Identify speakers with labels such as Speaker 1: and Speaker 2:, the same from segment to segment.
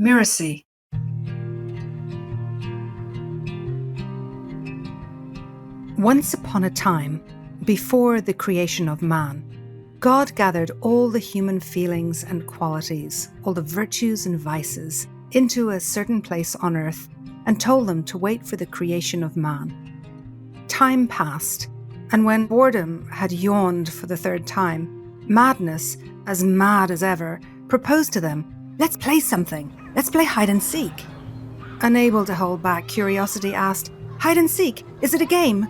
Speaker 1: Mirasee. Once upon a time, before the creation of man, God gathered all the human feelings and qualities, all the virtues and vices, into a certain place on earth and told them to wait for the creation of man. Time passed, and when boredom had yawned for the third time, Madness, as mad as ever, proposed to them, "Let's play something. Let's play hide and seek." Unable to hold back, curiosity asked, "Hide and seek? Is it a game?"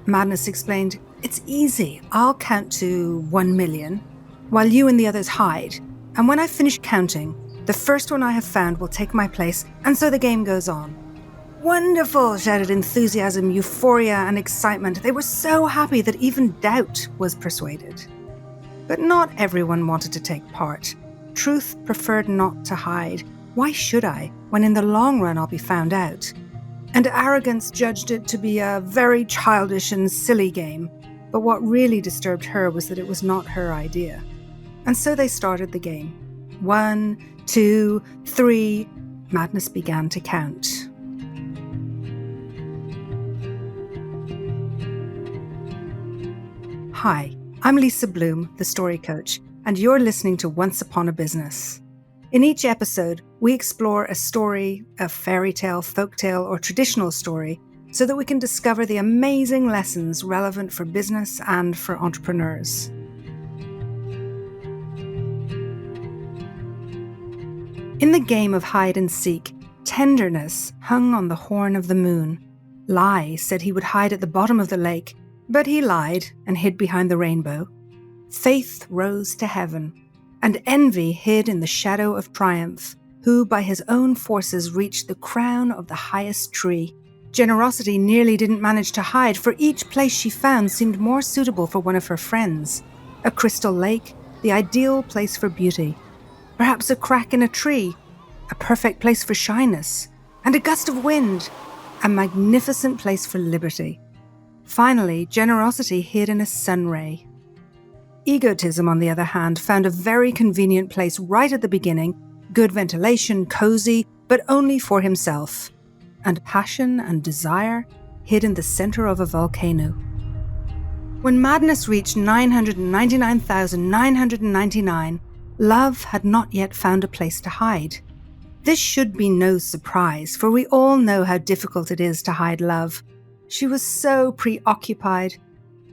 Speaker 1: Madness explained, "It's easy. I'll count to 1,000,000, while you and the others hide. And when I've finished counting, the first one I have found will take my place, and so the game goes on." "Wonderful!" shouted enthusiasm, euphoria, and excitement. They were so happy that even doubt was persuaded. But not everyone wanted to take part. Truth preferred not to hide. Why should I, when in the long run I'll be found out? And arrogance judged it to be a very childish and silly game. But what really disturbed her was that it was not her idea. And so they started the game. 1, 2, 3. Madness began to count. Hi, I'm Lisa Bloom, the story coach, and you're listening to Once Upon a Business. In each episode, we explore a story, a fairy tale, folktale, or traditional story so that we can discover the amazing lessons relevant for business and for entrepreneurs. In the game of hide and seek, tenderness hung on the horn of the moon. Lie said he would hide at the bottom of the lake, but he lied and hid behind the rainbow. Faith rose to heaven, and envy hid in the shadow of triumph, who by his own forces reached the crown of the highest tree. Generosity nearly didn't manage to hide, for each place she found seemed more suitable for one of her friends. A crystal lake, the ideal place for beauty. Perhaps a crack in a tree, a perfect place for shyness. And a gust of wind, a magnificent place for liberty. Finally, generosity hid in a sun ray. Egotism, on the other hand, found a very convenient place right at the beginning, good ventilation, cozy, but only for himself. And passion and desire hid in the center of a volcano. When Madness reached 999,999, love had not yet found a place to hide. This should be no surprise, for we all know how difficult it is to hide love. She was so preoccupied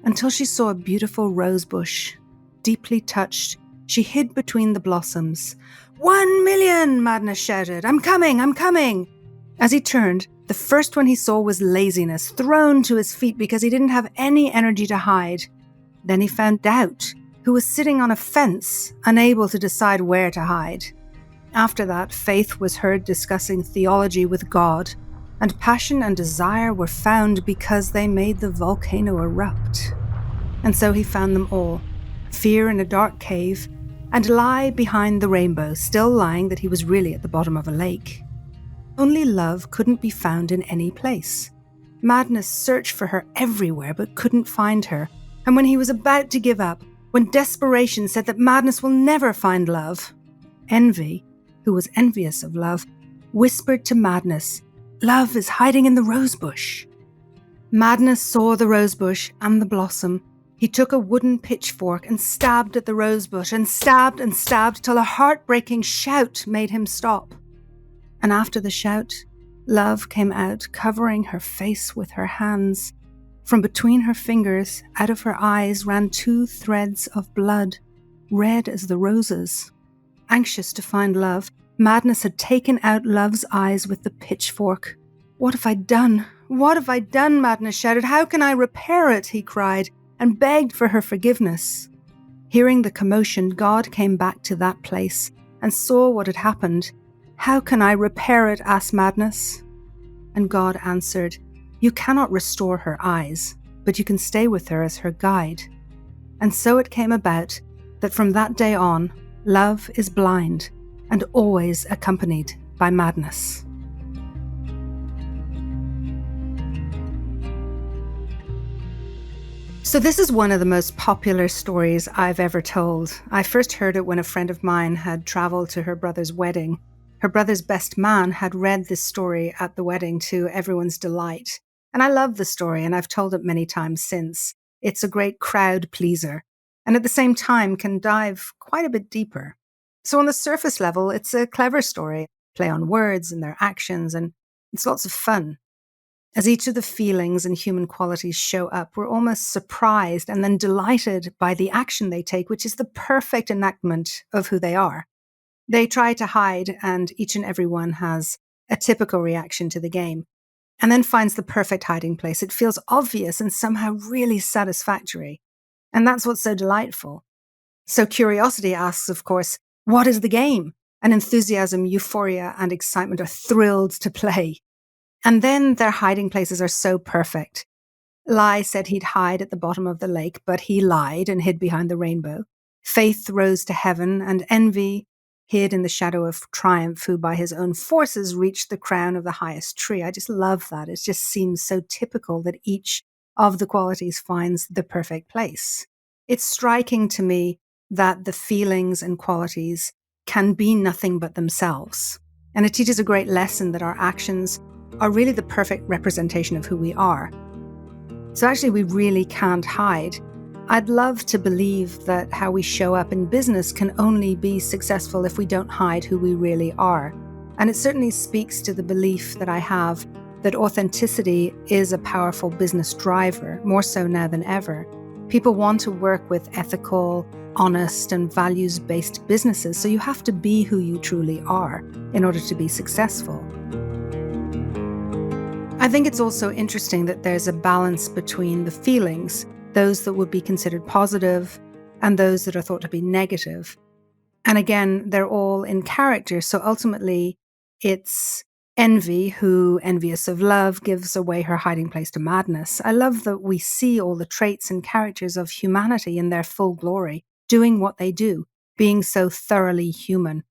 Speaker 1: until she saw a beautiful rose bush. Deeply touched, she hid between the blossoms. 1,000,000, Madness shouted. I'm coming! As he turned, the first one he saw was Laziness, thrown to his feet because he didn't have any energy to hide. Then he found Doubt, who was sitting on a fence, unable to decide where to hide. After that, Faith was heard discussing theology with God, and passion and desire were found because they made the volcano erupt. And so he found them all. Fear in a dark cave, and Lie behind the rainbow, still lying that he was really at the bottom of a lake. Only love couldn't be found in any place. Madness searched for her everywhere but couldn't find her, and when he was about to give up, when desperation said that Madness will never find love, Envy, who was envious of love, whispered to Madness, "Love is hiding in the rosebush." Madness saw the rosebush and the blossom. He took a wooden pitchfork and stabbed at the rosebush and stabbed till a heartbreaking shout made him stop. And after the shout, love came out, covering her face with her hands. From between her fingers, out of her eyes, ran 2 threads of blood, red as the roses. Anxious to find love, Madness had taken out love's eyes with the pitchfork. "What have I done? What have I done?" Madness shouted. "How can I repair it?" he cried, and begged for her forgiveness. Hearing the commotion, God came back to that place and saw what had happened. "How can I repair it?" asked Madness. And God answered, "You cannot restore her eyes, but you can stay with her as her guide." And so it came about that from that day on, love is blind and always accompanied by madness. So this is one of the most popular stories I've ever told. I first heard it when a friend of mine had traveled to her brother's wedding. Her brother's best man had read this story at the wedding to everyone's delight. And I love the story, and I've told it many times since. It's a great crowd pleaser, and at the same time can dive quite a bit deeper. So on the surface level, it's a clever story, play on words and their actions, and it's lots of fun. As each of the feelings and human qualities show up, we're almost surprised and then delighted by the action they take, which is the perfect enactment of who they are. They try to hide, and each and every one has a typical reaction to the game, and then finds the perfect hiding place. It feels obvious and somehow really satisfactory. And that's what's so delightful. So curiosity asks, of course, what is the game? And enthusiasm, euphoria, and excitement are thrilled to play. And then their hiding places are so perfect. Lie said he'd hide at the bottom of the lake, but he lied and hid behind the rainbow. Faith rose to heaven, and envy hid in the shadow of triumph, who by his own forces reached the crown of the highest tree. I just love that. It just seems so typical that each of the qualities finds the perfect place. It's striking to me that the feelings and qualities can be nothing but themselves. And it teaches a great lesson that our actions are really the perfect representation of who we are. So actually, we really can't hide. I'd love to believe that how we show up in business can only be successful if we don't hide who we really are. And it certainly speaks to the belief that I have that authenticity is a powerful business driver, more so now than ever. People want to work with ethical, honest, and values-based businesses, so you have to be who you truly are in order to be successful. I think it's also interesting that there's a balance between the feelings, those that would be considered positive and those that are thought to be negative. And again, they're all in character. So ultimately, it's envy, who, envious of love, gives away her hiding place to madness. I love that we see all the traits and characters of humanity in their full glory, doing what they do, being so thoroughly human.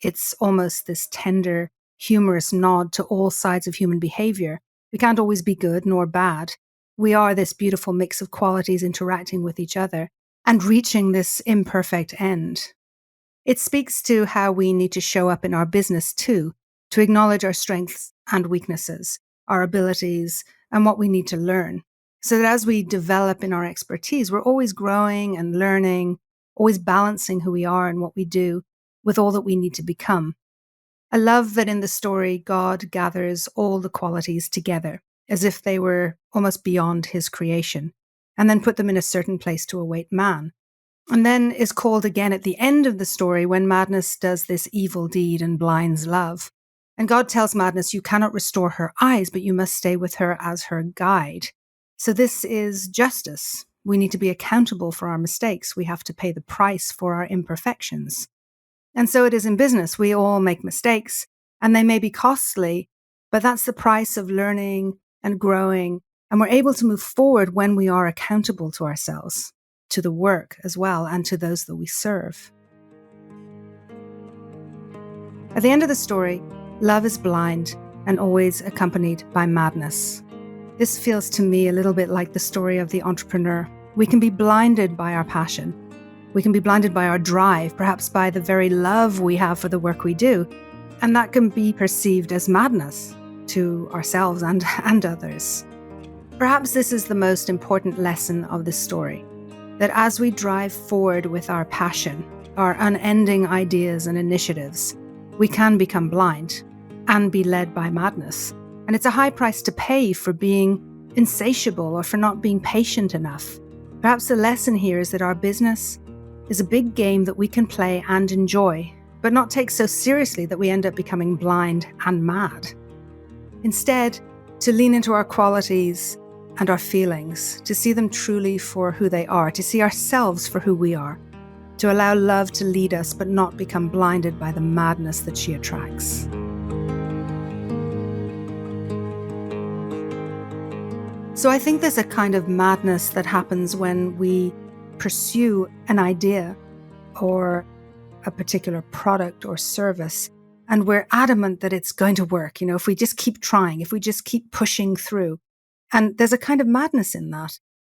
Speaker 1: It's almost this tender, humorous nod to all sides of human behavior. We can't always be good nor bad. We are this beautiful mix of qualities interacting with each other and reaching this imperfect end. It speaks to how we need to show up in our business too, to acknowledge our strengths and weaknesses, our abilities, and what we need to learn. So that as we develop in our expertise, we're always growing and learning, always balancing who we are and what we do with all that we need to become. I love that in the story, God gathers all the qualities together, as if they were almost beyond his creation, and then put them in a certain place to await man. And then is called again at the end of the story when madness does this evil deed and blinds love. And God tells madness, you cannot restore her eyes, but you must stay with her as her guide. So this is justice. We need to be accountable for our mistakes. We have to pay the price for our imperfections. And so it is in business. We all make mistakes, and they may be costly, but that's the price of learning and growing. And we're able to move forward when we are accountable to ourselves, to the work as well, and to those that we serve. At the end of the story, love is blind and always accompanied by madness. This feels to me a little bit like the story of the entrepreneur. We can be blinded by our passion. We can be blinded by our drive, perhaps by the very love we have for the work we do. And that can be perceived as madness to ourselves and others. Perhaps this is the most important lesson of this story, that as we drive forward with our passion, our unending ideas and initiatives, we can become blind and be led by madness. And it's a high price to pay for being insatiable or for not being patient enough. Perhaps the lesson here is that our business is a big game that we can play and enjoy, but not take so seriously that we end up becoming blind and mad. Instead, to lean into our qualities and our feelings, to see them truly for who they are, to see ourselves for who we are, to allow love to lead us but not become blinded by the madness that she attracts. So I think there's a kind of madness that happens when we pursue an idea or a particular product or service, and we're adamant that it's going to work. If we just keep trying, if we just keep pushing through. And there's a kind of madness in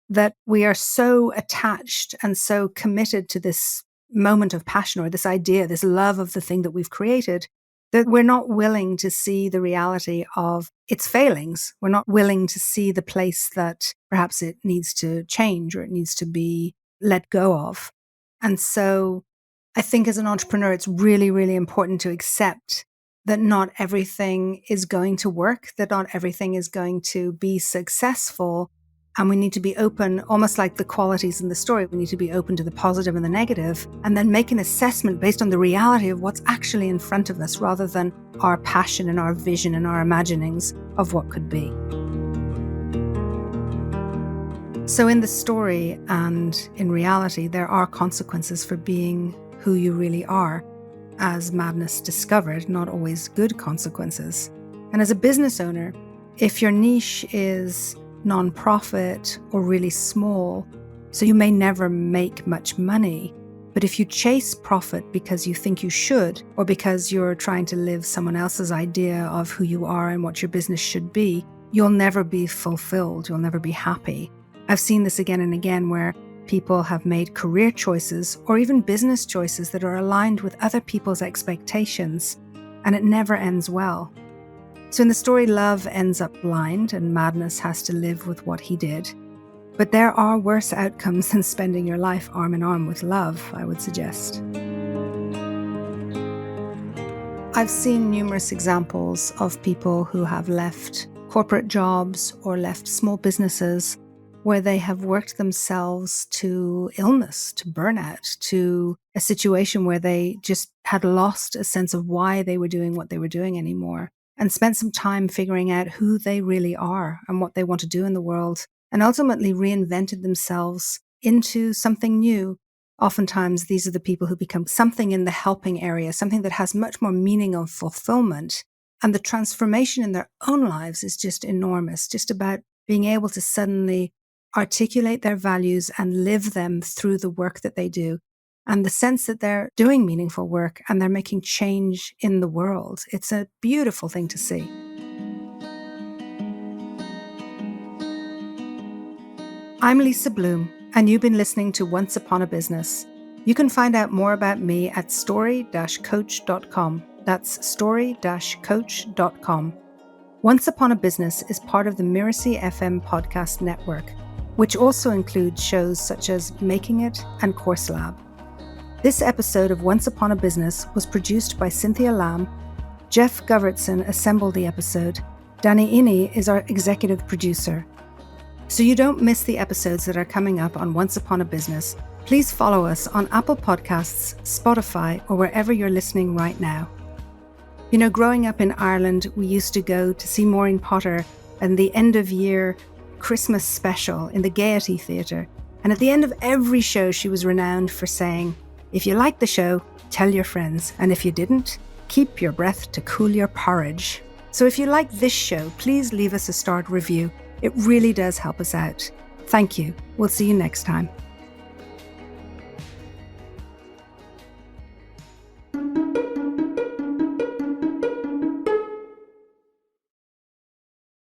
Speaker 1: that we are so attached and so committed to this moment of passion or this idea, this love of the thing that we've created, that we're not willing to see the reality of its failings. We're not willing to see the place that perhaps it needs to change or it needs to be let go of. And so I think as an entrepreneur, it's really, really important to accept that not everything is going to work, that not everything is going to be successful. And we need to be open, almost like the qualities in the story. We need to be open to the positive and the negative, and then make an assessment based on the reality of what's actually in front of us, rather than our passion and our vision and our imaginings of what could be. So in the story and in reality, there are consequences for being who you really are. As Madness discovered, not always good consequences. And as a business owner, if your niche is nonprofit or really small, so you may never make much money, but if you chase profit because you think you should, or because you're trying to live someone else's idea of who you are and what your business should be, you'll never be fulfilled, you'll never be happy. I've seen this again and again where people have made career choices or even business choices that are aligned with other people's expectations, and it never ends well. So in the story, Love ends up blind and Madness has to live with what he did. But there are worse outcomes than spending your life arm in arm with Love, I would suggest. I've seen numerous examples of people who have left corporate jobs or left small businesses where they have worked themselves to illness, to burnout, to a situation where they just had lost a sense of why they were doing what they were doing anymore, and spent some time figuring out who they really are and what they want to do in the world, and ultimately reinvented themselves into something new. Oftentimes, these are the people who become something in the helping area, something that has much more meaning of fulfillment. And the transformation in their own lives is just enormous, just about being able to suddenly articulate their values and live them through the work that they do. And the sense that they're doing meaningful work and they're making change in the world. It's a beautiful thing to see. I'm Lisa Bloom, and you've been listening to Once Upon a Business. You can find out more about me at story-coach.com. That's story-coach.com. Once Upon a Business is part of the Mirasee FM podcast network, which also includes shows such as Making It and Course Lab. This episode of Once Upon a Business was produced by Cynthia Lamb. Jeff Govertson assembled the episode. Danny Innie is our executive producer. So you don't miss the episodes that are coming up on Once Upon a Business, please follow us on Apple Podcasts, Spotify, or wherever you're listening right now. You know, growing up in Ireland, we used to go to see Maureen Potter and the end-of-year Christmas special in the Gaiety Theatre. And at the end of every show, she was renowned for saying, "If you liked the show, tell your friends. And if you didn't, keep your breath to cool your porridge." So if you like this show, please leave us a starred review. It really does help us out. Thank you. We'll see you next time.